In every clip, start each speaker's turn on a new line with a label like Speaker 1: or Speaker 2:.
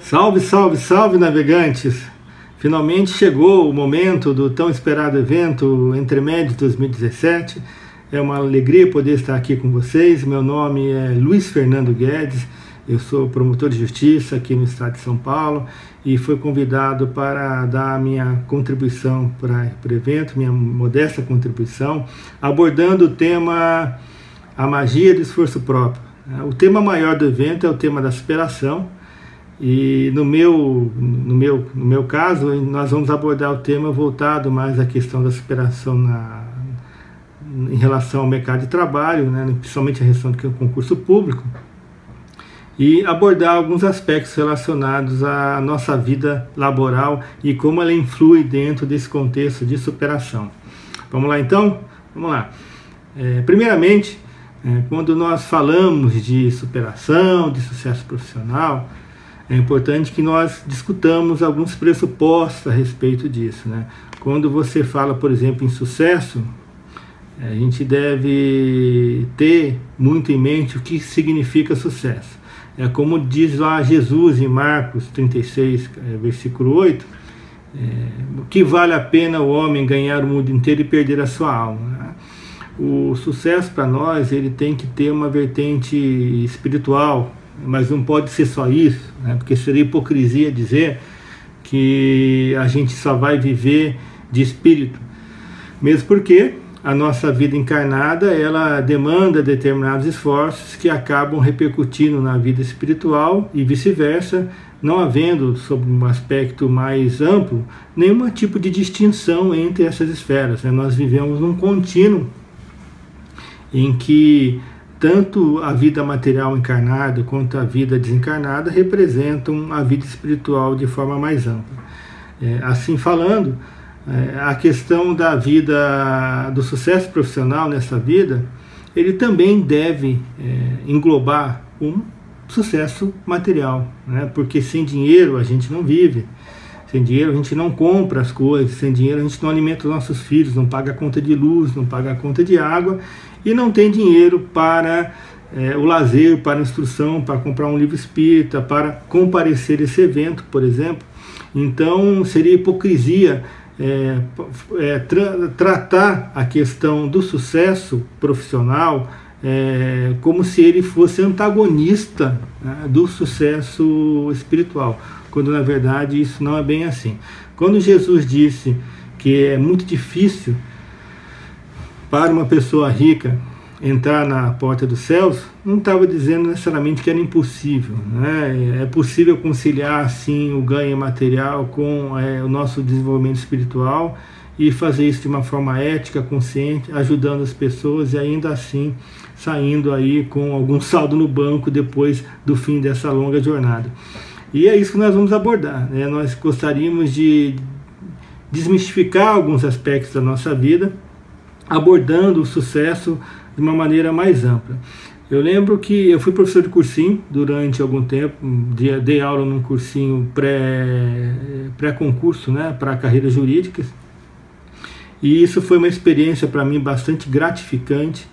Speaker 1: Salve, salve, salve, navegantes! Finalmente chegou o momento do tão esperado evento Entremédios 2017. É uma alegria poder estar aqui com vocês. Meu nome é Luiz Fernando Guedes, eu sou promotor de justiça aqui no estado de São Paulo e fui convidado para dar a minha contribuição para o evento, minha modesta contribuição, abordando o tema A Magia do Esforço Próprio. O tema maior do evento é o tema da superação. E no meu caso, nós vamos abordar o tema voltado mais à questão da superação em relação ao mercado de trabalho, né, principalmente a questão do concurso público, e abordar alguns aspectos relacionados à nossa vida laboral e como ela influi dentro desse contexto de superação. Vamos lá então? Vamos lá. Primeiramente, quando nós falamos de superação, de sucesso profissional, é importante que nós discutamos alguns pressupostos a respeito disso, né? Quando você fala, por exemplo, em sucesso, a gente deve ter muito em mente o que significa sucesso. É como diz lá Jesus em Marcos 36, versículo 8, o que vale a pena o homem ganhar o mundo inteiro e perder a sua alma, né? O sucesso para nós, ele tem que ter uma vertente espiritual, mas não pode ser só isso, né? Porque seria hipocrisia dizer que a gente só vai viver de espírito, mesmo porque a nossa vida encarnada, ela demanda determinados esforços que acabam repercutindo na vida espiritual e vice-versa, não havendo, sob um aspecto mais amplo, nenhum tipo de distinção entre essas esferas, né? Nós vivemos num contínuo em que tanto a vida material encarnada quanto a vida desencarnada representam a vida espiritual de forma mais ampla. Assim falando, a questão da vida, do sucesso profissional nessa vida, ele também deve englobar um sucesso material, né? Porque sem dinheiro a gente não vive, sem dinheiro a gente não compra as coisas, sem dinheiro a gente não alimenta os nossos filhos, não paga a conta de luz, não paga a conta de água, e não tem dinheiro para o lazer, para a instrução, para comprar um livro espírita, para comparecer a esse evento, por exemplo. Então seria hipocrisia tratar a questão do sucesso profissional como se ele fosse antagonista, né, do sucesso espiritual, quando na verdade isso não é bem assim. Quando Jesus disse que é muito difícil para uma pessoa rica entrar na porta dos céus, não estava dizendo necessariamente que era impossível, né? É possível conciliar sim o ganho material com o nosso desenvolvimento espiritual e fazer isso de uma forma ética, consciente, ajudando as pessoas e ainda assim saindo aí com algum saldo no banco depois do fim dessa longa jornada. E é isso que nós vamos abordar, né? Nós gostaríamos de desmistificar alguns aspectos da nossa vida, abordando o sucesso de uma maneira mais ampla. Eu lembro que eu fui professor de cursinho durante algum tempo, dei aula num cursinho pré-concurso, né, para carreiras jurídicas, e isso foi uma experiência para mim bastante gratificante,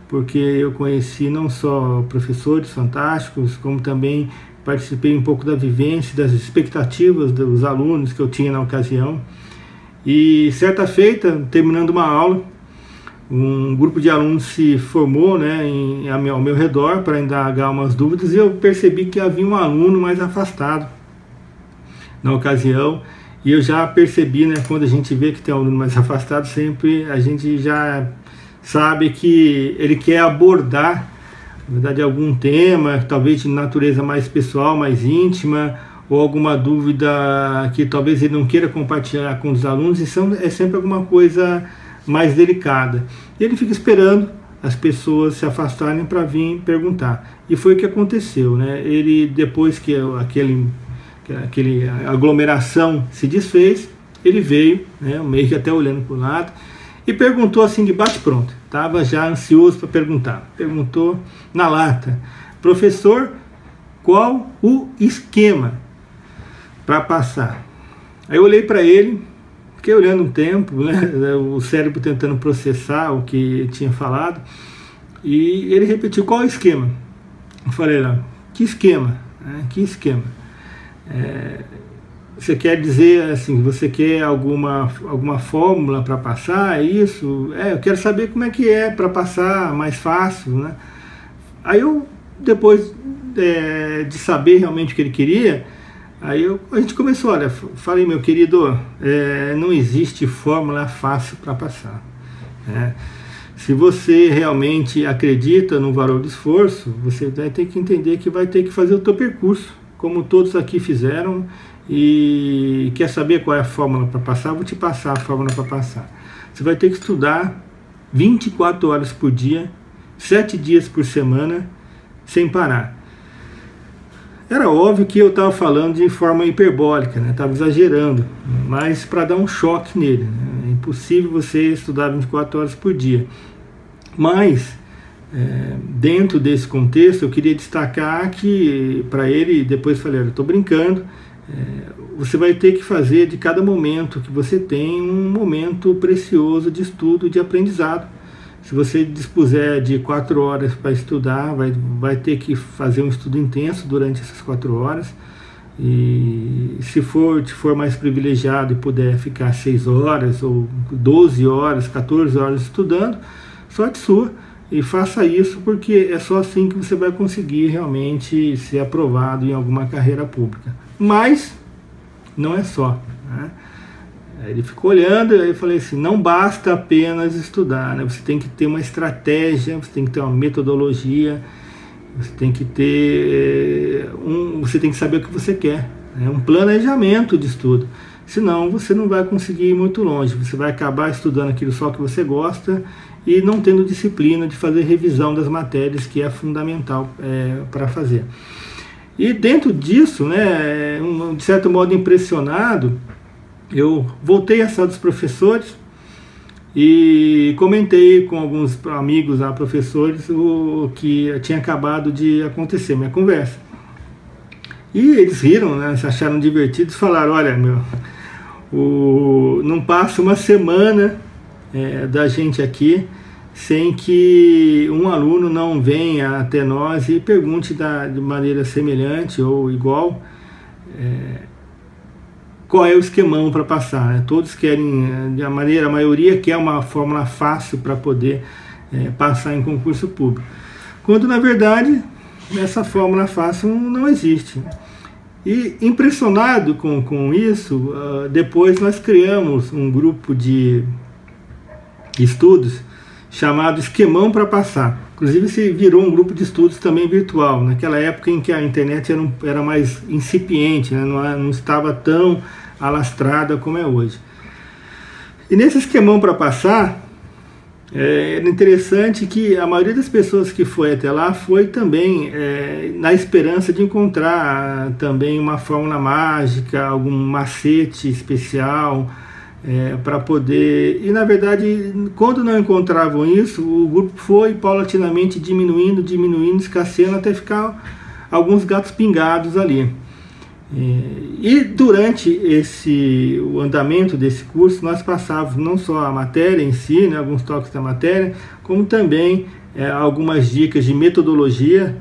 Speaker 1: porque eu conheci não só professores fantásticos, como também participei um pouco da vivência, das expectativas dos alunos que eu tinha na ocasião. E certa feita, terminando uma aula, um grupo de alunos se formou, né, ao meu redor para indagar umas dúvidas, e eu percebi que havia um aluno mais afastado. na ocasião, e eu já percebi, né, quando a gente vê que tem um aluno mais afastado, sempre a gente já sabe que ele quer abordar, na verdade, algum tema, talvez de natureza mais pessoal, mais íntima, ou alguma dúvida que talvez ele não queira compartilhar com os alunos, e é sempre alguma coisa mais delicada. E ele fica esperando as pessoas se afastarem para vir perguntar. E foi o que aconteceu, né? Ele, depois que aquele aglomeração se desfez, ele veio, né, meio que até olhando para o lado, e perguntou assim de bate-pronto. Estava já ansioso para perguntar. Perguntou na lata: professor, qual o esquema para passar? Aí eu olhei para ele, fiquei olhando um tempo, né, o cérebro tentando processar o que tinha falado, e ele repetiu: qual o esquema? Eu falei lá: que esquema? Que esquema? Você quer dizer assim, você quer alguma fórmula para passar? É isso? Eu quero saber como é que é para passar mais fácil, né? Aí eu, depois de saber realmente o que ele queria, aí a gente começou, olha, falei: meu querido, não existe fórmula fácil para passar. Se você realmente acredita no valor do esforço, você vai ter que entender que vai ter que fazer o teu percurso, como todos aqui fizeram. E quer saber qual é a fórmula para passar? Vou te passar a fórmula para passar. Você vai ter que estudar 24 horas por dia, 7 dias por semana, sem parar. Era óbvio que eu estava falando de forma hiperbólica, né? Estava exagerando, mas para dar um choque nele, né? É impossível você estudar 24 horas por dia. Mas, dentro desse contexto, eu queria destacar que, para ele, depois falei: olha, eu estou brincando, você vai ter que fazer de cada momento que você tem um momento precioso de estudo, de aprendizado. Se você dispuser de 4 horas para estudar, vai ter que fazer um estudo intenso durante essas 4 horas. E se for mais privilegiado e puder ficar 6 horas, ou 12 horas, 14 horas estudando, sorte sua. E faça isso, porque é só assim que você vai conseguir realmente ser aprovado em alguma carreira pública. Mas não é só, né? Ele ficou olhando, aí eu falei assim: não basta apenas estudar, né? Você tem que ter uma estratégia, você tem que ter uma metodologia, você tem que ter você tem que saber o que você quer, né? Um planejamento de estudo. Senão você não vai conseguir ir muito longe. Você vai acabar estudando aquilo só que você gosta e não tendo disciplina de fazer revisão das matérias, que é fundamental para fazer. E dentro disso, né, de certo modo impressionado, eu voltei à sala dos professores e comentei com alguns amigos lá, professores, o que tinha acabado de acontecer, minha conversa. E eles riram, né, se acharam divertidos, falaram: olha, não passa uma semana da gente aqui sem que um aluno não venha até nós e pergunte de maneira semelhante ou igual qual é o esquemão para passar, né? Todos querem, a maioria quer uma fórmula fácil para poder passar em concurso público, quando na verdade essa fórmula fácil não existe. E impressionado com isso, depois nós criamos um grupo de estudos chamado Esquemão para Passar. Inclusive se virou um grupo de estudos também virtual, naquela época em que a internet era mais incipiente, né? Não estava tão alastrada como é hoje. E nesse Esquemão para Passar, era interessante que a maioria das pessoas que foi até lá foi também na esperança de encontrar também uma fórmula mágica, algum macete especial para poder... E na verdade, quando não encontravam isso, o grupo foi paulatinamente diminuindo, escasseando, até ficar alguns gatos pingados ali. E durante o andamento desse curso, nós passávamos não só a matéria em si, né, alguns toques da matéria, como também algumas dicas de metodologia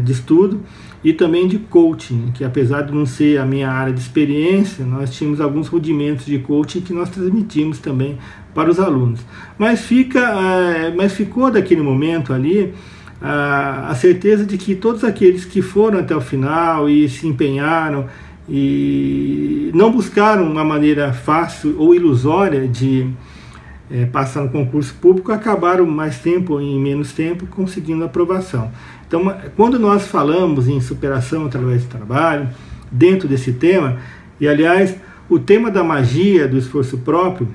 Speaker 1: de estudo e também de coaching, que apesar de não ser a minha área de experiência, nós tínhamos alguns rudimentos de coaching que nós transmitimos também para os alunos. Mas ficou daquele momento ali a certeza de que todos aqueles que foram até o final e se empenharam e não buscaram uma maneira fácil ou ilusória de passar no concurso público, acabaram mais tempo ou em menos tempo conseguindo aprovação. Então, quando nós falamos em superação através do trabalho, dentro desse tema, e aliás, o tema da magia do esforço próprio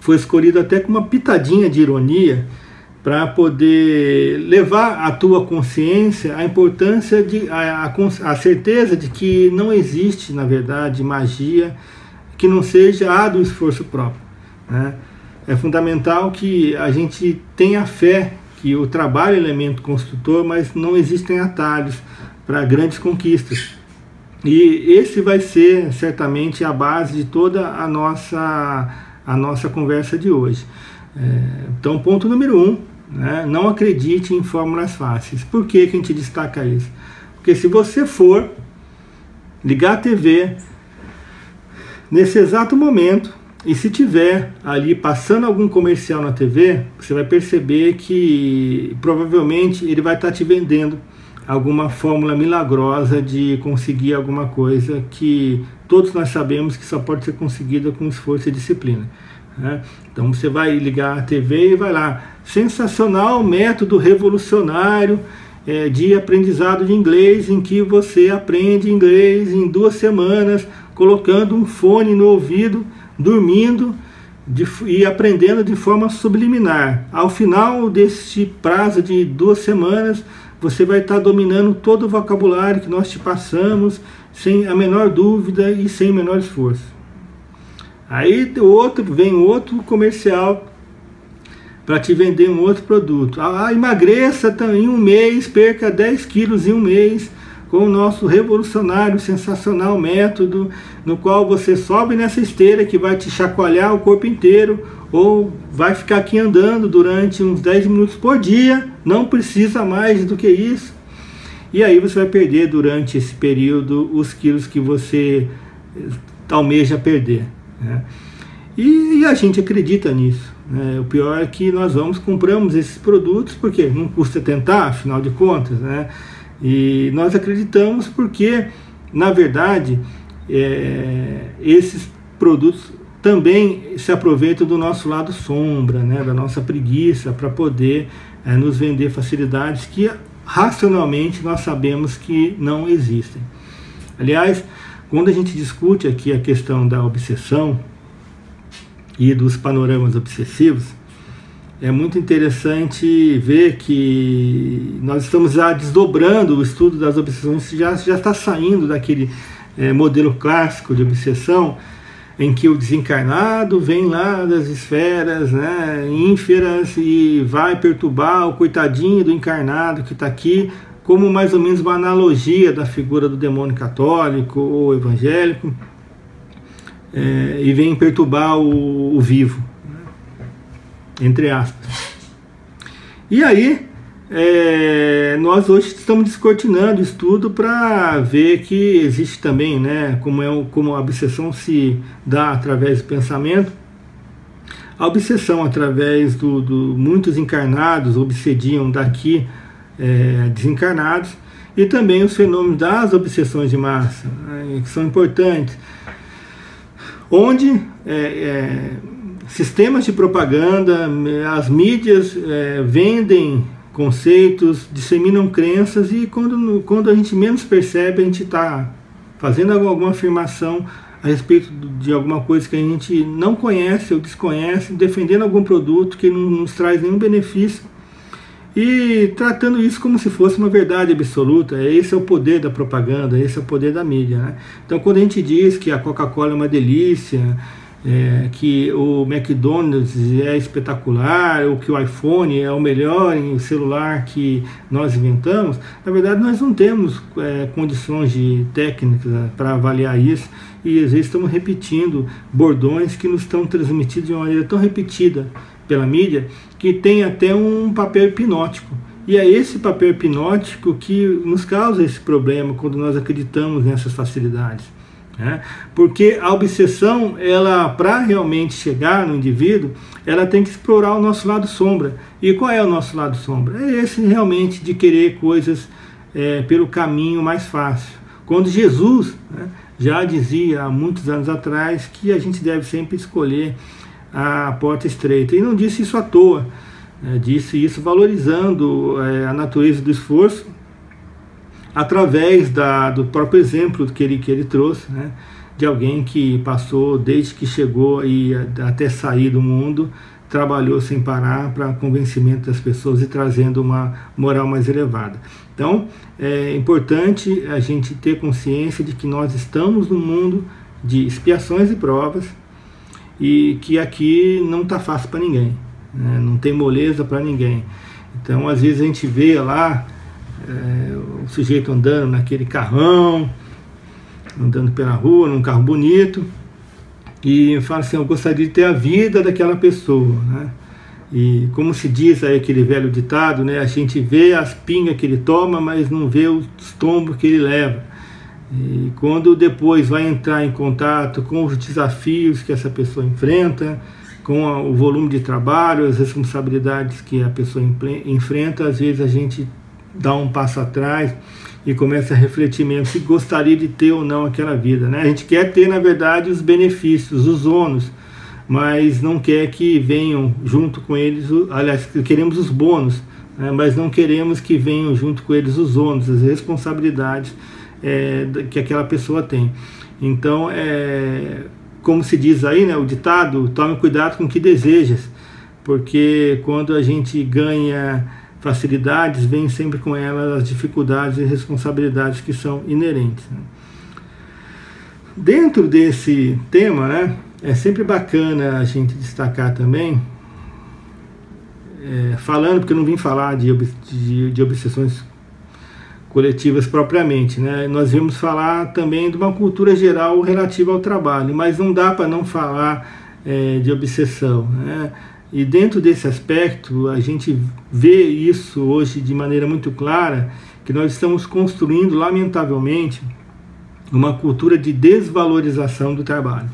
Speaker 1: foi escolhido até com uma pitadinha de ironia, para poder levar à tua consciência a importância a certeza de que não existe, na verdade, magia que não seja a do esforço próprio, né? É fundamental que a gente tenha fé que o trabalho é elemento construtor, mas não existem atalhos para grandes conquistas. E esse vai ser certamente a base de toda a nossa conversa de hoje. Então, ponto número 1, né? Não acredite em fórmulas fáceis. Por que que a gente destaca isso? Porque se você for ligar a TV nesse exato momento, e se tiver ali passando algum comercial na TV, você vai perceber que provavelmente ele vai estar te vendendo alguma fórmula milagrosa de conseguir alguma coisa que todos nós sabemos que só pode ser conseguida com esforço e disciplina, né? Então você vai ligar a TV e vai lá, sensacional método revolucionário de aprendizado de inglês, em que você aprende inglês em 2 semanas, colocando um fone no ouvido, dormindo e aprendendo de forma subliminar. Ao final deste prazo de 2 semanas, você vai estar dominando todo o vocabulário que nós te passamos, sem a menor dúvida e sem o menor esforço. Aí vem outro comercial para te vender um outro produto. Emagreça em 1 mês, perca 10 quilos em 1 mês, com o nosso revolucionário, sensacional método, no qual você sobe nessa esteira que vai te chacoalhar o corpo inteiro, ou vai ficar aqui andando durante uns 10 minutos por dia, não precisa mais do que isso. E aí você vai perder durante esse período os quilos que você almeja perder, né? E a gente acredita nisso, né? O pior é que nós compramos esses produtos porque não custa tentar, afinal de contas, né? E nós acreditamos porque, na verdade, esses produtos também se aproveitam do nosso lado sombra, né, da nossa preguiça, para poder nos vender facilidades que racionalmente nós sabemos que não existem. Aliás, quando a gente discute aqui a questão da obsessão e dos panoramas obsessivos, é muito interessante ver que nós estamos já desdobrando o estudo das obsessões, já está saindo daquele modelo clássico de obsessão, em que o desencarnado vem lá das esferas, né, ínferas, e vai perturbar o coitadinho do encarnado que está aqui, como mais ou menos uma analogia da figura do demônio católico ou evangélico, e vem perturbar o vivo, entre aspas. E aí nós hoje estamos descortinando o estudo para ver que existe também, né, como a obsessão se dá através do pensamento, a obsessão através do muitos encarnados obsediam daqui desencarnados, e também os fenômenos das obsessões de massa, né, que são importantes, onde sistemas de propaganda, as mídias vendem conceitos, disseminam crenças, e quando a gente menos percebe, a gente está fazendo alguma afirmação a respeito de alguma coisa que a gente não conhece ou desconhece, defendendo algum produto que não nos traz nenhum benefício, e tratando isso como se fosse uma verdade absoluta. Esse é o poder da propaganda, esse é o poder da mídia, né? Então, quando a gente diz que a Coca-Cola é uma delícia, que o McDonald's é espetacular, ou que o iPhone é o melhor em celular que nós inventamos, na verdade nós não temos condições técnicas para avaliar isso, e às vezes estamos repetindo bordões que nos estão transmitidos de uma maneira tão repetida pela mídia, que tem até um papel hipnótico. E é esse papel hipnótico que nos causa esse problema quando nós acreditamos nessas facilidades. Porque a obsessão, ela, para realmente chegar no indivíduo, ela tem que explorar o nosso lado sombra. E qual é o nosso lado sombra? É esse realmente de querer coisas pelo caminho mais fácil. Quando Jesus, né, já dizia há muitos anos atrás que a gente deve sempre escolher a porta estreita. E não disse isso à toa, né, disse isso valorizando a natureza do esforço através do próprio exemplo que ele trouxe, né, de alguém que passou desde que chegou e até sair do mundo, trabalhou sem parar para convencimento das pessoas e trazendo uma moral mais elevada. Então, é importante a gente ter consciência de que nós estamos num mundo de expiações e provas e que aqui não está fácil para ninguém, né? Não tem moleza para ninguém. Então, às vezes a gente vê lá o sujeito andando naquele carrão, andando pela rua, num carro bonito, e fala assim, eu gostaria de ter a vida daquela pessoa, né? E como se diz aí aquele velho ditado, né? A gente vê as pingas que ele toma, mas não vê os tombos que ele leva. E quando depois vai entrar em contato com os desafios que essa pessoa enfrenta, com o volume de trabalho, as responsabilidades que a pessoa enfrenta, às vezes a gente dá um passo atrás e começa a refletir mesmo se gostaria de ter ou não aquela vida, né? A gente quer ter, na verdade, os benefícios, os ônus, mas não quer que venham junto com eles, aliás, queremos os bônus, né? Mas não queremos que venham junto com eles os ônus, as responsabilidades que aquela pessoa tem. Então, como se diz aí, né, o ditado, tome cuidado com o que desejas, porque quando a gente ganha facilidades, vem sempre com elas as dificuldades e responsabilidades que são inerentes, né? Dentro desse tema, né, é sempre bacana a gente destacar também, falando, porque eu não vim falar de obsessões coletivas propriamente, né? Nós vimos falar também de uma cultura geral relativa ao trabalho, mas não dá para não falar de obsessão, né? E dentro desse aspecto, a gente vê isso hoje de maneira muito clara, que nós estamos construindo, lamentavelmente, uma cultura de desvalorização do trabalho.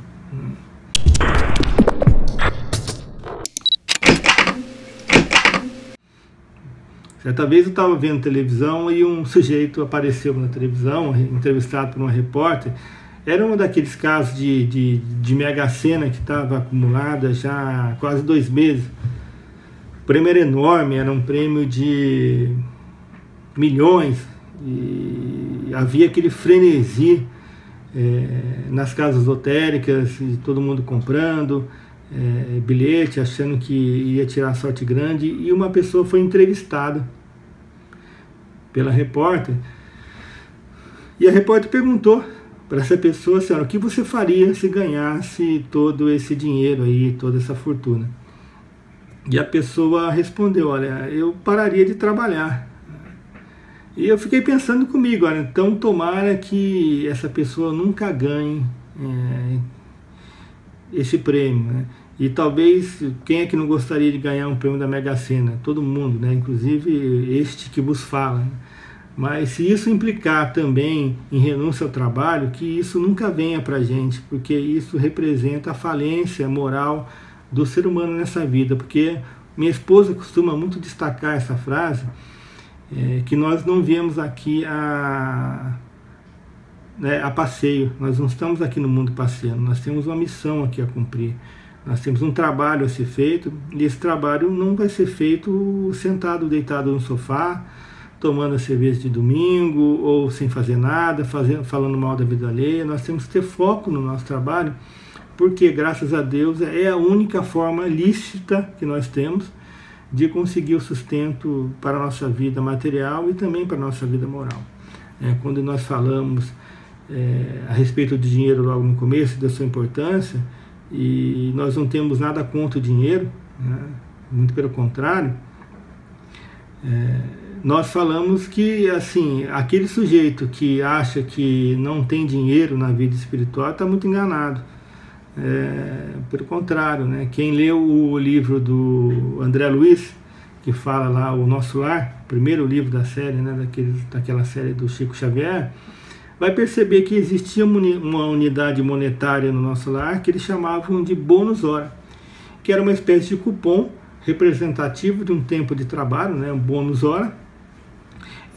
Speaker 1: Certa vez eu estava vendo televisão e um sujeito apareceu na televisão, entrevistado por uma repórter. Era um daqueles casos de Mega Sena que estava acumulada já há quase 2 meses. O prêmio era enorme, era um prêmio de milhões e havia aquele frenesi nas casas lotéricas, e todo mundo comprando bilhete, achando que ia tirar sorte grande, e uma pessoa foi entrevistada pela repórter e a repórter perguntou para essa pessoa, senhora, o que você faria se ganhasse todo esse dinheiro aí, toda essa fortuna? E a pessoa respondeu, olha, eu pararia de trabalhar. E eu fiquei pensando comigo, olha, então tomara que essa pessoa nunca ganhe esse prêmio, né? E talvez, quem é que não gostaria de ganhar um prêmio da Mega Sena? Todo mundo, né? Inclusive este que vos fala, né? Mas se isso implicar também em renúncia ao trabalho, que isso nunca venha para a gente, porque isso representa a falência moral do ser humano nessa vida. Porque minha esposa costuma muito destacar essa frase, que nós não viemos aqui a passeio, nós não estamos aqui no mundo passeando, nós temos uma missão aqui a cumprir, nós temos um trabalho a ser feito, e esse trabalho não vai ser feito sentado, deitado no sofá, tomando a cerveja de domingo, ou sem fazer nada, falando mal da vida alheia. Nós temos que ter foco no nosso trabalho, porque graças a Deus é a única forma lícita que nós temos de conseguir o sustento para a nossa vida material e também para a nossa vida moral. Quando nós falamos a respeito do dinheiro logo no começo, da sua importância, e nós não temos nada contra o dinheiro, né? Muito pelo contrário, nós falamos que, assim, aquele sujeito que acha que não tem dinheiro na vida espiritual está muito enganado. Pelo contrário, né? Quem leu o livro do André Luiz, que fala lá O Nosso Lar, primeiro livro da série, né? daquela série do Chico Xavier, vai perceber que existia uma unidade monetária no nosso lar que eles chamavam de bônus hora, que era uma espécie de cupom representativo de um tempo de trabalho, né? Um bônus hora.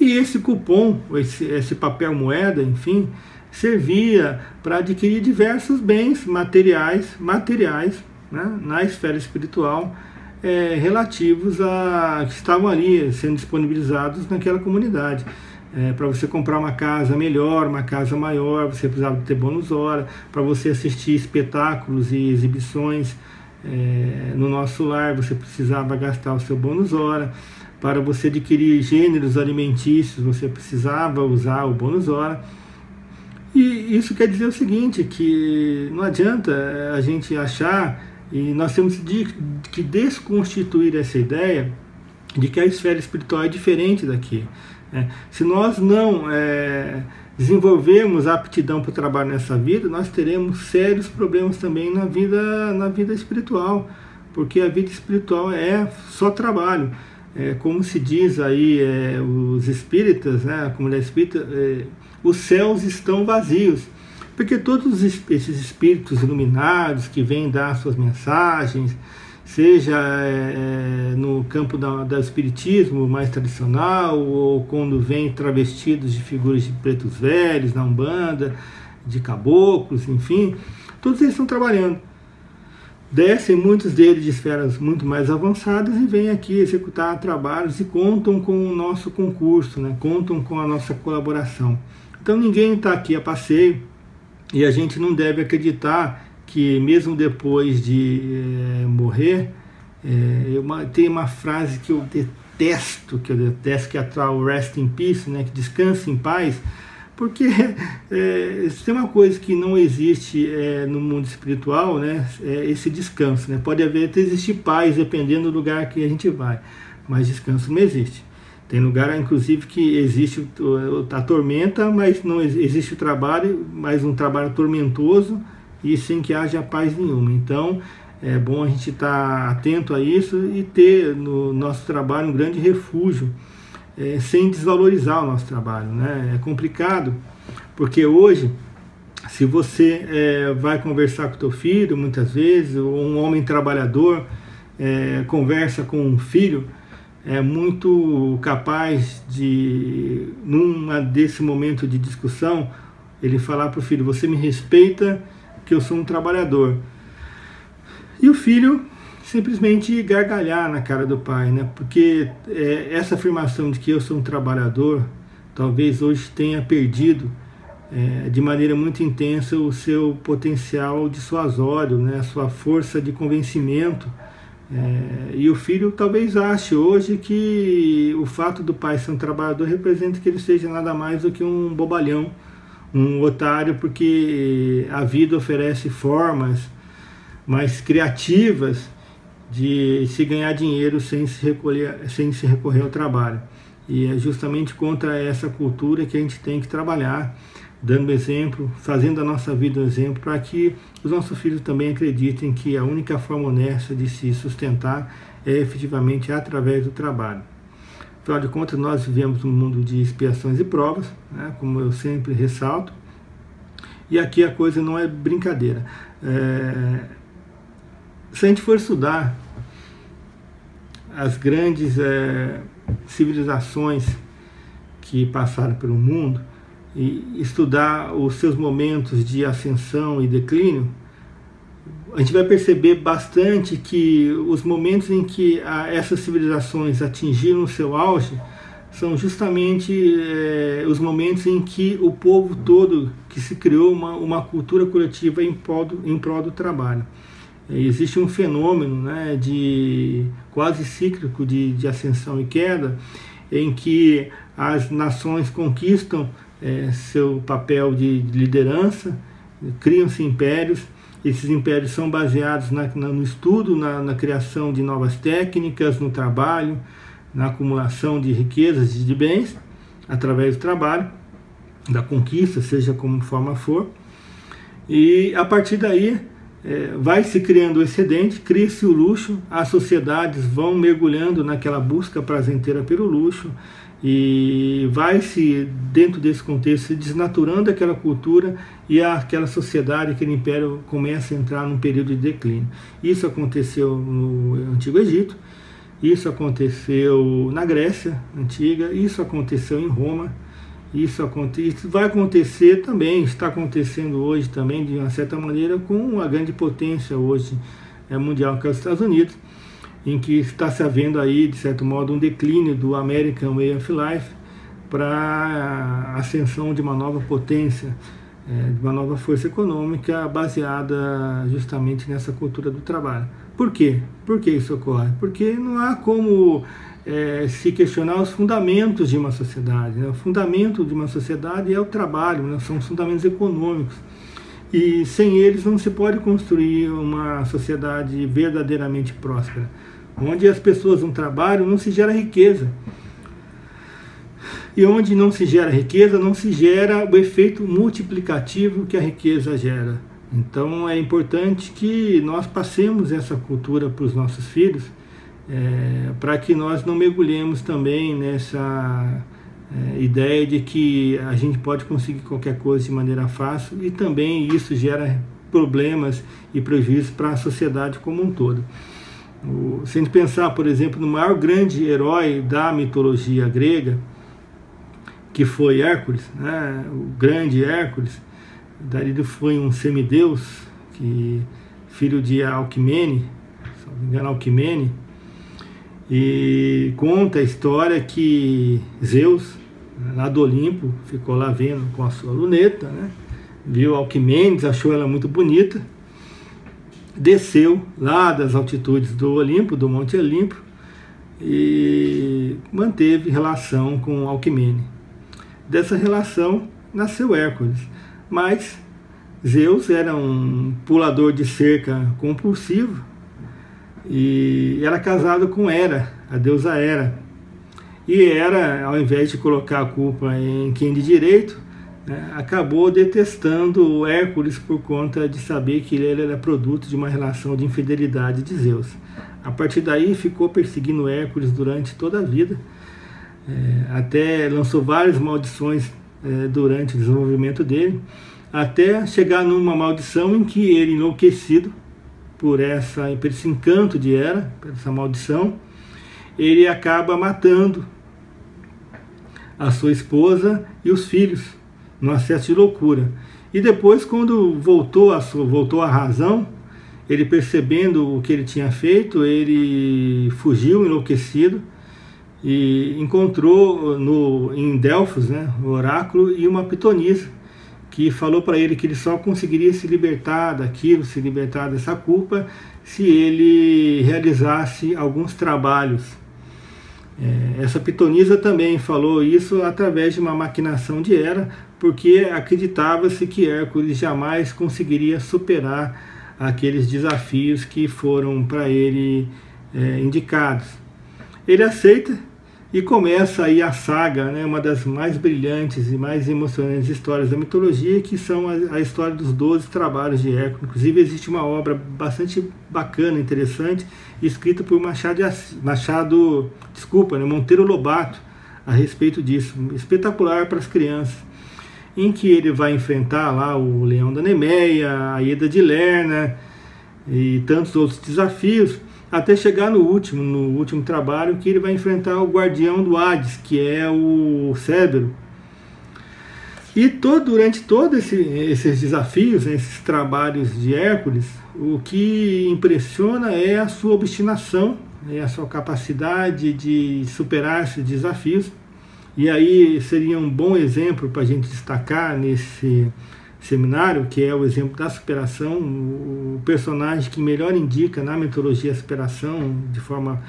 Speaker 1: E esse cupom, esse papel moeda, enfim, servia para adquirir diversos bens materiais, né, na esfera espiritual, relativos a que estavam ali sendo disponibilizados naquela comunidade. Para você comprar uma casa melhor, uma casa maior, você precisava ter bônus hora. Para você assistir espetáculos e exibições no nosso lar, você precisava gastar o seu bônus hora. Para você adquirir gêneros alimentícios, você precisava usar o bônus hora. E isso quer dizer o seguinte, que não adianta a gente achar, e nós temos que desconstituir essa ideia de que a esfera espiritual é diferente daqui. Se nós não desenvolvermos a aptidão para o trabalho nessa vida, nós teremos sérios problemas também na vida espiritual, porque a vida espiritual é só trabalho. Como se diz aí os espíritas, né, a comunidade espírita, os céus estão vazios, porque todos esses espíritos iluminados que vêm dar suas mensagens, seja no campo do espiritismo mais tradicional, ou quando vêm travestidos de figuras de pretos velhos na Umbanda, de caboclos, enfim, todos eles estão trabalhando. Descem muitos deles de esferas muito mais avançadas e vêm aqui executar trabalhos e contam com o nosso concurso, né? Contam com a nossa colaboração. Então ninguém está aqui a passeio, e a gente não deve acreditar que mesmo depois de morrer, tem uma frase que eu detesto, que é a tal rest in peace, né? Que descanse em paz, porque se tem uma coisa que não existe no mundo espiritual, né? Esse descanso, né? Pode existir paz dependendo do lugar que a gente vai, mas descanso não existe. Tem lugar, inclusive, que existe a tormenta, mas não existe o trabalho, mas um trabalho tormentoso e sem que haja paz nenhuma. Então, é bom a gente estar atento a isso e ter no nosso trabalho um grande refúgio, sem desvalorizar o nosso trabalho, né? É complicado, porque hoje, se você vai conversar com o teu filho, muitas vezes, ou um homem trabalhador conversa com um filho, é muito capaz de, desse momento de discussão, ele falar para o filho: você me respeita, que eu sou um trabalhador. E o filho simplesmente gargalhar na cara do pai, né? Porque essa afirmação de que eu sou um trabalhador, talvez hoje tenha perdido de maneira muito intensa o seu potencial dissuasório, né? A sua força de convencimento. E o filho talvez ache hoje que o fato do pai ser um trabalhador representa que ele seja nada mais do que um bobalhão, um otário, porque a vida oferece formas mais criativas de se ganhar dinheiro sem se recorrer ao trabalho. E é justamente contra essa cultura que a gente tem que trabalhar, dando exemplo, fazendo a nossa vida um exemplo, para que os nossos filhos também acreditem que a única forma honesta de se sustentar é efetivamente através do trabalho. Afinal de contas, nós vivemos num mundo de expiações e provas, né, como eu sempre ressalto, e aqui a coisa não é brincadeira. Se a gente for estudar as grandes civilizações que passaram pelo mundo, e estudar os seus momentos de ascensão e declínio, a gente vai perceber bastante que os momentos em que essas civilizações atingiram o seu auge são justamente os momentos em que o povo todo, que se criou uma cultura coletiva em prol do trabalho. Existe um fenômeno, né, quase cíclico de ascensão e queda, em que as nações conquistam seu papel de liderança, criam-se impérios. Esses impérios são baseados no estudo, na criação de novas técnicas, no trabalho, na acumulação de riquezas e de bens, através do trabalho, da conquista, seja como forma for. E a partir daí vai se criando o excedente, cria-se o luxo, as sociedades vão mergulhando naquela busca prazenteira pelo luxo, e vai-se, dentro desse contexto, se desnaturando aquela cultura, e aquela sociedade, aquele império começa a entrar num período de declínio. Isso aconteceu no Antigo Egito, Isso aconteceu na Grécia Antiga, isso aconteceu em Roma, isso vai acontecer também, está acontecendo hoje também, de uma certa maneira, com uma grande potência hoje mundial, que é os Estados Unidos, em que está se havendo aí, de certo modo, um declínio do American Way of Life para a ascensão de uma nova potência, de uma nova força econômica baseada justamente nessa cultura do trabalho. Por quê? Por que isso ocorre? Porque não há como se questionar os fundamentos de uma sociedade, né? O fundamento de uma sociedade é o trabalho, né? São os fundamentos econômicos. E sem eles não se pode construir uma sociedade verdadeiramente próspera. Onde as pessoas não trabalham, não se gera riqueza. E onde não se gera riqueza, não se gera o efeito multiplicativo que a riqueza gera. Então é importante que nós passemos essa cultura para os nossos filhos, para que nós não mergulhemos também nessa ideia de que a gente pode conseguir qualquer coisa de maneira fácil, e também isso gera problemas e prejuízos para a sociedade como um todo. Se a gente pensar, por exemplo, no maior grande herói da mitologia grega, que foi Hércules, né? O grande Hércules, daí foi um semideus, filho de Alquimene, se não me engano, Alquimene, e conta a história que Zeus, lá do Olimpo, ficou lá vendo com a sua luneta, né? Viu Alquimedes, achou ela muito bonita, desceu lá das altitudes do Olimpo, do Monte Olimpo, e manteve relação com Alquimene. Dessa relação nasceu Hércules, mas Zeus era um pulador de cerca compulsivo e era casado com Hera, a deusa Hera. E Hera, ao invés de colocar a culpa em quem de direito, né, acabou detestando Hércules por conta de saber que ele era produto de uma relação de infidelidade de Zeus. A partir daí ficou perseguindo Hércules durante toda a vida, até lançou várias maldições durante o desenvolvimento dele, até chegar numa maldição em que ele, enlouquecido por esse encanto de Hera, por essa maldição, ele acaba matando a sua esposa e os filhos, num acesso de loucura. E depois, quando voltou à razão, ele, percebendo o que ele tinha feito, ele fugiu enlouquecido e encontrou em Delfos, né, o oráculo, e uma pitonisa que falou para ele que ele só conseguiria se libertar daquilo, se libertar dessa culpa, se ele realizasse alguns trabalhos. Essa pitonisa também falou isso através de uma maquinação de Hera, porque acreditava-se que Hércules jamais conseguiria superar aqueles desafios que foram para ele indicados. Ele aceita e começa aí a saga, né, uma das mais brilhantes e mais emocionantes histórias da mitologia, que são a história dos 12 trabalhos de Hércules. Inclusive existe uma obra bastante bacana, interessante, escrita por Monteiro Lobato, a respeito disso, espetacular para as crianças, em que ele vai enfrentar lá o Leão da Nemeia, a Ida de Lerna e tantos outros desafios, até chegar no último trabalho, que ele vai enfrentar o guardião do Hades, que é o Cérbero. E durante todos esses desafios, esses trabalhos de Hércules, o que impressiona é a sua obstinação, a sua capacidade de superar esses desafios. E aí seria um bom exemplo para a gente destacar nesse seminário, que é o exemplo da superação. O personagem que melhor indica na mitologia a superação de forma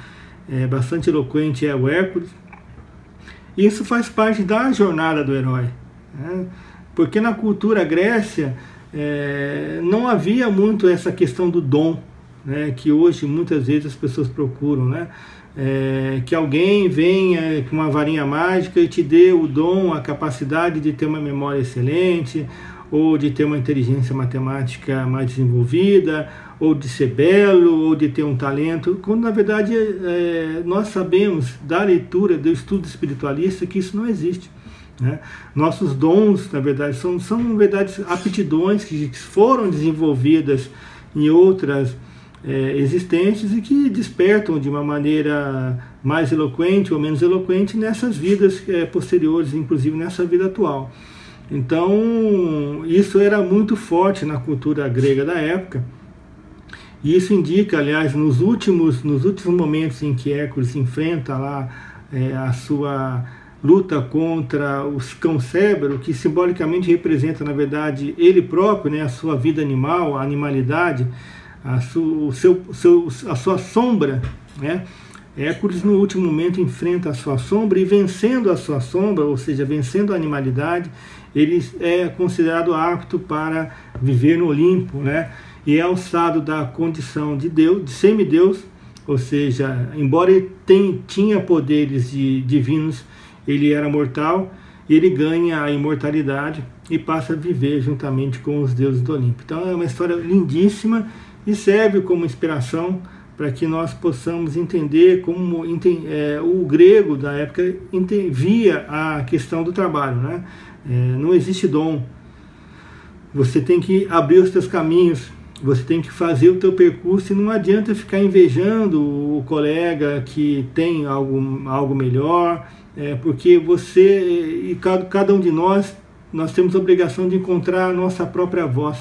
Speaker 1: bastante eloquente é o Hércules. Isso faz parte da jornada do herói, né? Porque na cultura grécia não havia muito essa questão do dom, né, que hoje muitas vezes as pessoas procuram, né? Que alguém venha com uma varinha mágica e te dê o dom, a capacidade de ter uma memória excelente, ou de ter uma inteligência matemática mais desenvolvida, ou de ser belo, ou de ter um talento, quando na verdade nós sabemos da leitura, do estudo espiritualista, que isso não existe, né? Nossos dons, na verdade, são aptidões que foram desenvolvidas em outras existentes e que despertam de uma maneira mais eloquente ou menos eloquente nessas vidas posteriores, inclusive nessa vida atual. Então, isso era muito forte na cultura grega da época, e isso indica, aliás, nos últimos momentos em que Hércules enfrenta lá a sua luta contra o cão Cérbero, que simbolicamente representa, na verdade, ele próprio, né, a sua vida animal, a animalidade, a sua sombra, né? Hércules no último momento enfrenta a sua sombra, e vencendo a sua sombra, ou seja, vencendo a animalidade, ele é considerado apto para viver no Olimpo, né? E é alçado da condição de Deus, de semideus, ou seja, embora ele tinha poderes divinos, ele era mortal, e ele ganha a imortalidade e passa a viver juntamente com os deuses do Olimpo. Então é uma história lindíssima e serve como inspiração para que nós possamos entender como o grego da época via a questão do trabalho, né? Não existe dom. Você tem que abrir os teus caminhos, você tem que fazer o teu percurso, e não adianta ficar invejando o colega que tem algo melhor, porque você e cada um de nós temos a obrigação de encontrar a nossa própria voz,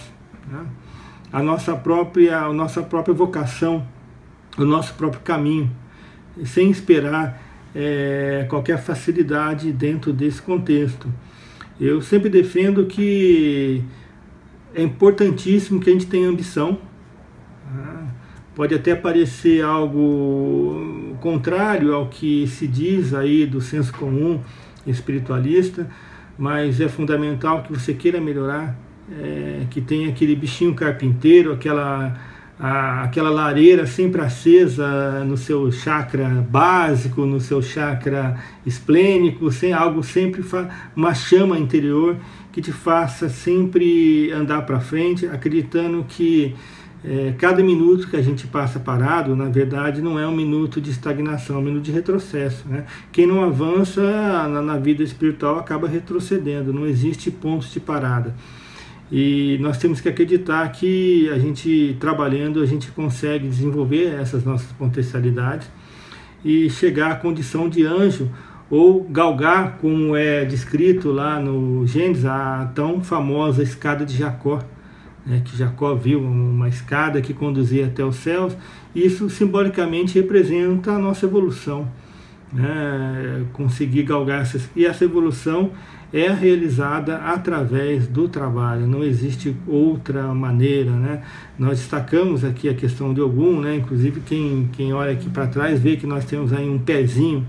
Speaker 1: né? a nossa própria vocação, o nosso próprio caminho, sem esperar qualquer facilidade dentro desse contexto. Eu sempre defendo que é importantíssimo que a gente tenha ambição. Pode até parecer algo contrário ao que se diz aí do senso comum espiritualista, mas é fundamental que você queira melhorar, que tenha aquele bichinho carpinteiro, aquela lareira sempre acesa no seu chakra básico, no seu chakra esplênico, algo sempre, uma chama interior que te faça sempre andar para frente, acreditando que cada minuto que a gente passa parado, na verdade, não é um minuto de estagnação, é um minuto de retrocesso, né? Quem não avança na vida espiritual acaba retrocedendo, não existe pontos de parada. E nós temos que acreditar que a gente, trabalhando, a gente consegue desenvolver essas nossas potencialidades e chegar à condição de anjo, ou galgar, como é descrito lá no Gênesis, a tão famosa escada de Jacó, né, que Jacó viu uma escada que conduzia até os céus. Isso simbolicamente representa a nossa evolução, né, conseguir galgar e essa evolução é realizada através do trabalho, não existe outra maneira, né? Nós destacamos aqui a questão de Ogum, né? Inclusive quem olha aqui para trás vê que nós temos aí um pezinho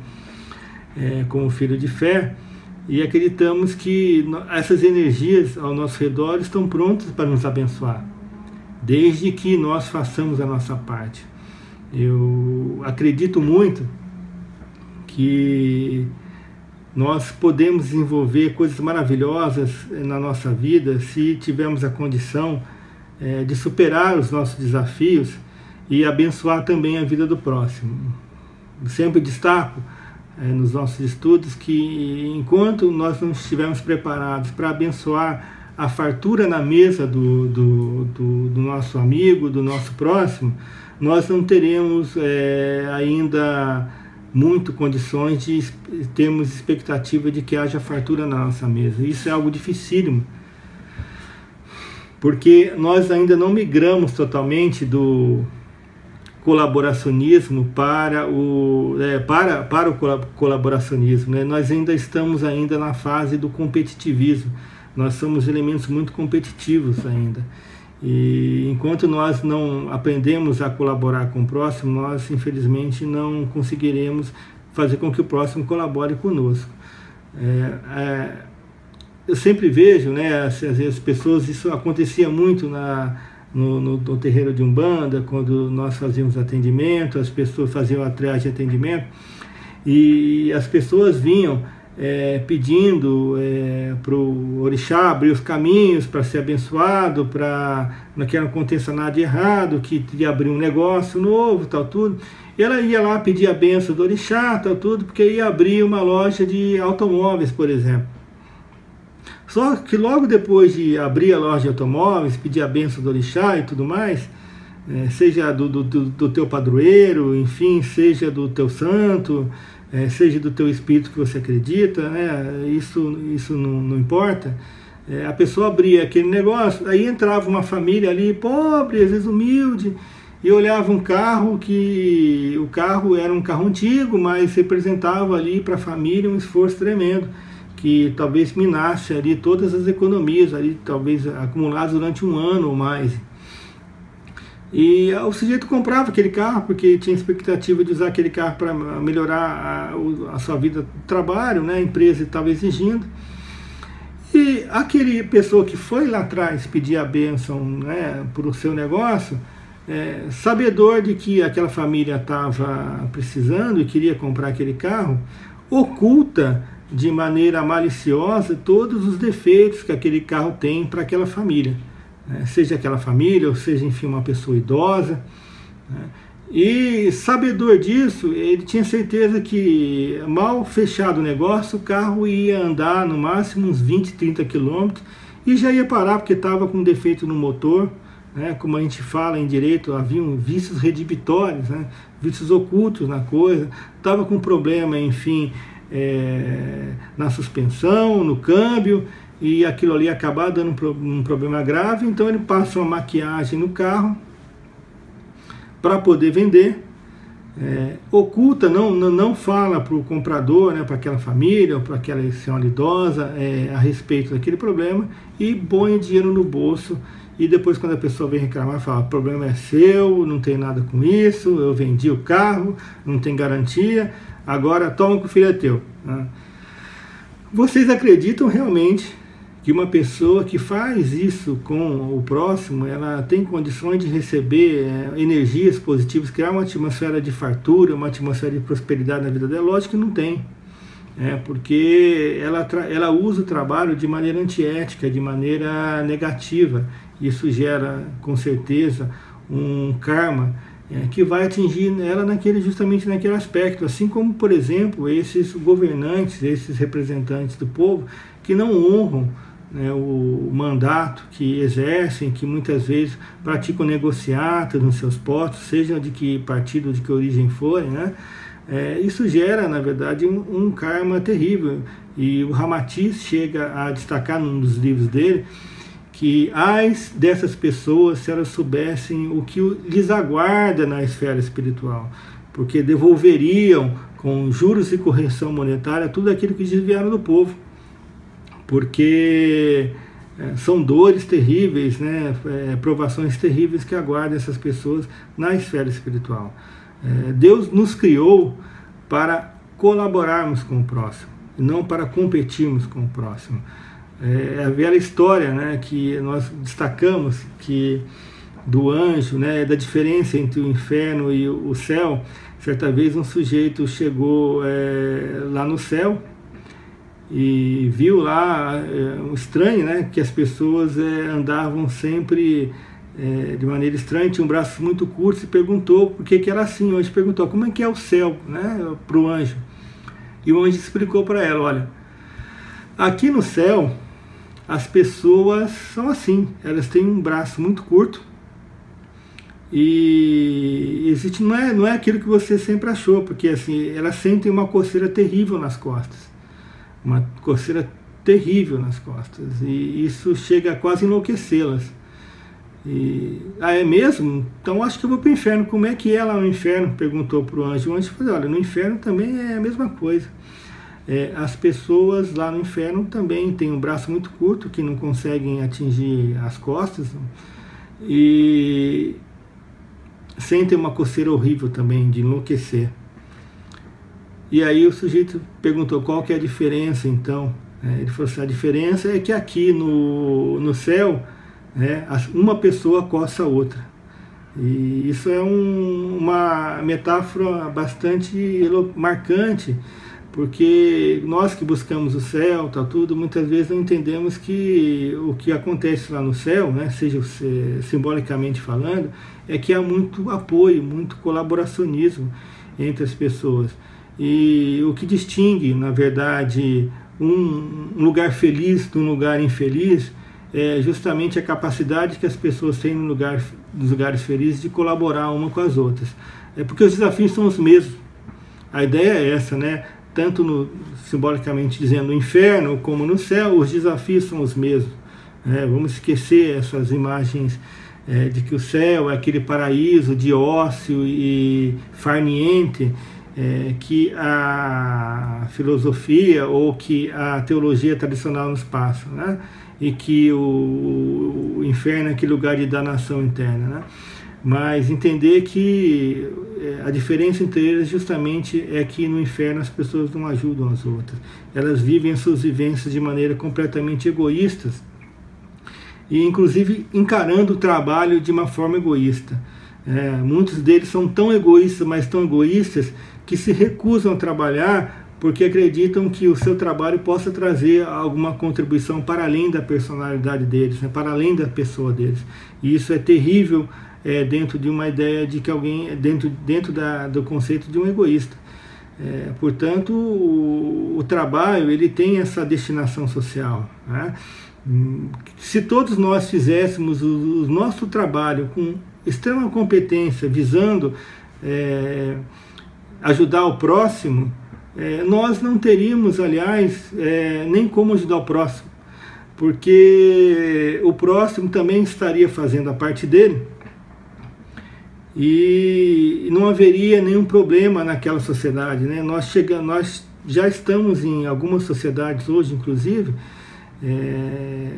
Speaker 1: como filho de fé, e acreditamos que essas energias ao nosso redor estão prontas para nos abençoar, desde que nós façamos a nossa parte. Eu acredito muito que nós podemos desenvolver coisas maravilhosas na nossa vida se tivermos a condição de superar os nossos desafios e abençoar também a vida do próximo. Sempre destaco nos nossos estudos que enquanto nós não estivermos preparados para abençoar a fartura na mesa do nosso amigo, do nosso próximo, nós não teremos ainda muito condições de termos expectativa de que haja fartura na nossa mesa. Isso é algo dificílimo, porque nós ainda não migramos totalmente do colaboracionismo para o colaboracionismo, né? Nós ainda estamos na fase do competitivismo. Nós somos elementos muito competitivos ainda. E enquanto nós não aprendemos a colaborar com o próximo, nós infelizmente não conseguiremos fazer com que o próximo colabore conosco. Eu sempre vejo, né, às vezes as pessoas, isso acontecia muito no terreiro de Umbanda, quando nós fazíamos atendimento, as pessoas faziam a triagem de atendimento, e as pessoas vinham pedindo para o orixá abrir os caminhos para ser abençoado, para que não aconteça nada de errado, que queria abrir um negócio novo, tal, tudo. E ela ia lá pedir a benção do orixá, tal, tudo, porque ia abrir uma loja de automóveis, por exemplo. Só que logo depois de abrir a loja de automóveis, pedir a benção do orixá e tudo mais, seja do teu padroeiro, enfim, seja do teu santo, seja do teu espírito que você acredita, né? Isso não importa. A pessoa abria aquele negócio, aí entrava uma família ali, pobre, às vezes humilde, e olhava um carro que o carro era um carro antigo, mas representava ali para a família um esforço tremendo, que talvez minasse ali todas as economias, ali talvez acumuladas durante um ano ou mais. E o sujeito comprava aquele carro porque tinha expectativa de usar aquele carro para melhorar a sua vida de trabalho, né? A empresa estava exigindo. E aquele pessoa que foi lá atrás pedir a bênção, né, para o seu negócio, sabedor de que aquela família estava precisando e queria comprar aquele carro, oculta de maneira maliciosa todos os defeitos que aquele carro tem para aquela família. Seja aquela família, ou seja, enfim, uma pessoa idosa, né? E sabedor disso, ele tinha certeza que, mal fechado o negócio, o carro ia andar no máximo uns 20, 30 quilômetros e já ia parar porque estava com defeito no motor, né? Como a gente fala em direito, haviam vícios redibitórios, né? Vícios ocultos na coisa, estava com problema, enfim, na suspensão, no câmbio, e aquilo ali acabar dando um problema grave. Então ele passa uma maquiagem no carro para poder vender, oculta, não fala para o comprador, né, para aquela família ou para aquela senhora idosa a respeito daquele problema, e põe dinheiro no bolso. E depois, quando a pessoa vem reclamar, fala: o problema é seu, não tem nada com isso, eu vendi o carro, não tem garantia, agora toma que o filho é teu, né? Vocês acreditam realmente que uma pessoa que faz isso com o próximo, ela tem condições de receber energias positivas, criar uma atmosfera de fartura, uma atmosfera de prosperidade na vida dela? Lógico que não tem. Porque ela usa o trabalho de maneira antiética, de maneira negativa. Isso gera, com certeza, um karma que vai atingir ela justamente naquele aspecto. Assim como, por exemplo, esses governantes, esses representantes do povo, que não honram, né, o mandato que exercem, que muitas vezes praticam negociatas nos seus postos, seja de que partido, de que origem forem, né? Isso gera, na verdade, um karma terrível. E o Ramatiz chega a destacar num dos livros dele que as dessas pessoas, se elas soubessem o que lhes aguarda na esfera espiritual, porque devolveriam com juros e correção monetária tudo aquilo que desviaram do povo, porque são dores terríveis, né? Provações terríveis que aguardam essas pessoas na esfera espiritual. Deus nos criou para colaborarmos com o próximo, e não para competirmos com o próximo. A velha história, né, que nós destacamos, que do anjo, né, da diferença entre o inferno e o céu. Certa vez um sujeito chegou lá no céu e viu lá um estranho, né, que as pessoas andavam sempre de maneira estranha, tinham braços muito curtos, e perguntou por que era assim. O anjo perguntou como é que é o céu, né, para o anjo. E o anjo explicou para ela: olha, aqui no céu as pessoas são assim, elas têm um braço muito curto, e existe, não é aquilo que você sempre achou, porque assim, elas sentem uma coceira terrível nas costas, uma coceira terrível nas costas, e isso chega a quase enlouquecê-las. É mesmo? Então acho que eu vou para o inferno. Como é que é lá no inferno? Perguntou para o anjo. O anjo falou: olha, no inferno também é a mesma coisa. As pessoas lá no inferno também têm um braço muito curto, que não conseguem atingir as costas, e sentem uma coceira horrível também, de enlouquecer. E aí o sujeito perguntou qual que é a diferença então. Ele falou assim: a diferença é que aqui no céu, uma pessoa coça a outra. E isso é uma metáfora bastante marcante, porque nós que buscamos o céu, tudo, muitas vezes não entendemos que o que acontece lá no céu, né, seja simbolicamente falando, é que há muito apoio, muito colaboracionismo entre as pessoas. E o que distingue, na verdade, um lugar feliz de um lugar infeliz justamente a capacidade que as pessoas têm nos lugares felizes de colaborar uma com as outras. Porque os desafios são os mesmos. A ideia é essa, né? Tanto simbolicamente dizendo no inferno como no céu, os desafios são os mesmos. Vamos esquecer essas imagens de que o céu é aquele paraíso de ócio e farniente que a filosofia ou que a teologia tradicional nos passa, né? E que o inferno é aquele lugar de danação interna, né? Mas entender que a diferença entre eles justamente é que no inferno as pessoas não ajudam as outras. Elas vivem as suas vivências de maneira completamente egoístas e inclusive encarando o trabalho de uma forma egoísta. Muitos deles são tão egoístas, mas tão egoístas, que se recusam a trabalhar porque acreditam que o seu trabalho possa trazer alguma contribuição para além da personalidade deles, né, para além da pessoa deles. E isso é terrível dentro de uma ideia de que alguém, dentro do conceito de um egoísta. Portanto, o trabalho ele tem essa destinação social, né? Se todos nós fizéssemos o nosso trabalho com extrema competência, visando ajudar o próximo, nós não teríamos, aliás, nem como ajudar o próximo, porque o próximo também estaria fazendo a parte dele e não haveria nenhum problema naquela sociedade, né? Nós já estamos em algumas sociedades hoje, inclusive,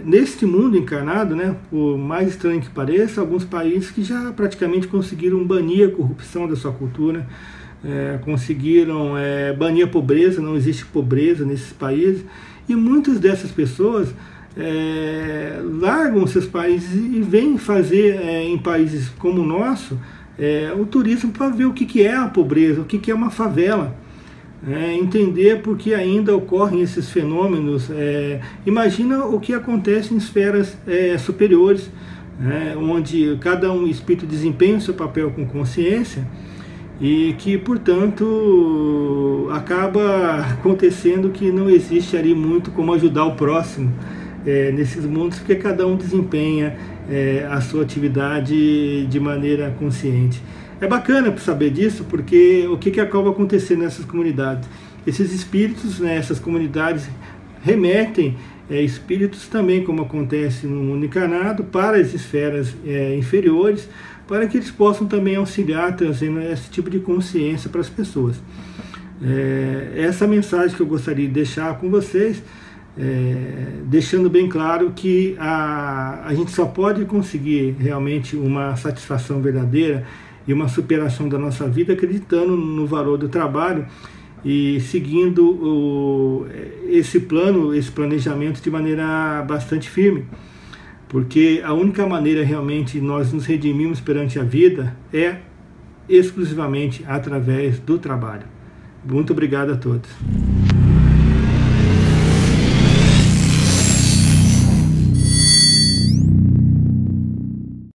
Speaker 1: neste mundo encarnado, né, por mais estranho que pareça, alguns países que já praticamente conseguiram banir a corrupção da sua cultura, conseguiram banir a pobreza, não existe pobreza nesses países, e muitas dessas pessoas largam seus países e vêm fazer em países como o nosso o turismo para ver o que é a pobreza, o que é uma favela. Entender por que ainda ocorrem esses fenômenos. Imagina o que acontece em esferas superiores, onde cada espírito desempenha o seu papel com consciência e que, portanto, acaba acontecendo que não existe ali muito como ajudar o próximo nesses mundos, porque cada um desempenha a sua atividade de maneira consciente. É bacana para saber disso, porque o que acaba acontecendo nessas comunidades? Esses espíritos, essas comunidades remetem espíritos também, como acontece no mundo encarnado, para as esferas inferiores, para que eles possam também auxiliar, trazendo esse tipo de consciência para as pessoas. Essa mensagem que eu gostaria de deixar com vocês, deixando bem claro que a gente só pode conseguir realmente uma satisfação verdadeira e uma superação da nossa vida acreditando no valor do trabalho e seguindo esse planejamento de maneira bastante firme, porque a única maneira realmente nós nos redimirmos perante a vida é exclusivamente através do trabalho. Muito obrigado a todos.